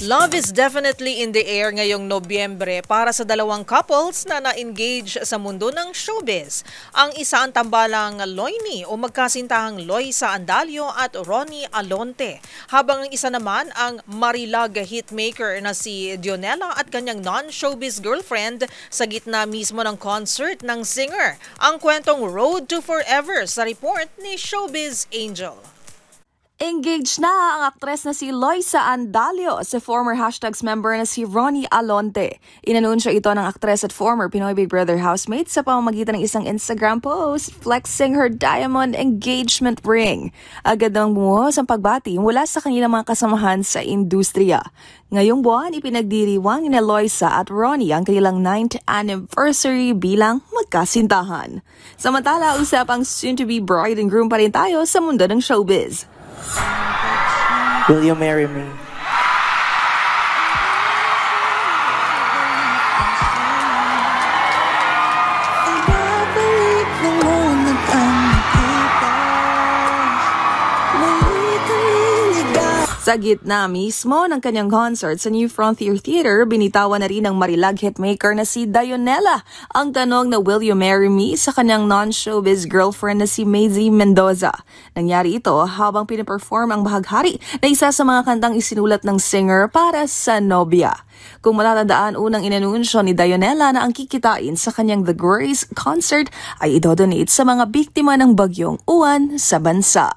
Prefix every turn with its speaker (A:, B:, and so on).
A: Love is definitely in the air ngayong Nobyembre para sa dalawang couples na na-engage sa mundo ng showbiz. Ang isa ang tambalang Loini o magkasintahang Loisa Andalio at Ronnie Alonte. Habang ang isa naman ang Marilag hitmaker na si Dionela at kanyang non-showbiz girlfriend sa gitna mismo ng concert ng singer. Ang kwentong Road to Forever sa report ni Showbiz Angel.
B: Engaged na ang aktres na si Loisa Andalio sa former Hashtags member na si Ronnie Alonte. Inanunsyo ito ng aktres at former Pinoy Big Brother housemate sa pamamagitan ng isang Instagram post flexing her diamond engagement ring. Agad nang bumuhos ang pagbati mula sa kanilang mga kasamahan sa industriya. Ngayong buwan, ipinagdiriwang ni Loisa at Ronnie ang kanilang 9th anniversary bilang magkasintahan. Samantala, usapang soon-to-be bride and groom pa rin tayo sa mundo ng showbiz.
C: Will you marry me?
B: Sa gitna mismo ng kanyang concert sa New Frontier Theater, binitawan na rin ng Marilag hitmaker na si Dionela ang tanong na will you marry me sa kanyang non-showbiz girlfriend na si Maisie Mendoza. Nangyari ito habang pinaperform ang bahaghari na isa sa mga kantang isinulat ng singer para sa nobya. Kung matatandaan, unang inanunsyo ni Dionela na ang kikitain sa kanyang The Grace concert ay idodonate sa mga biktima ng bagyong uwan sa bansa.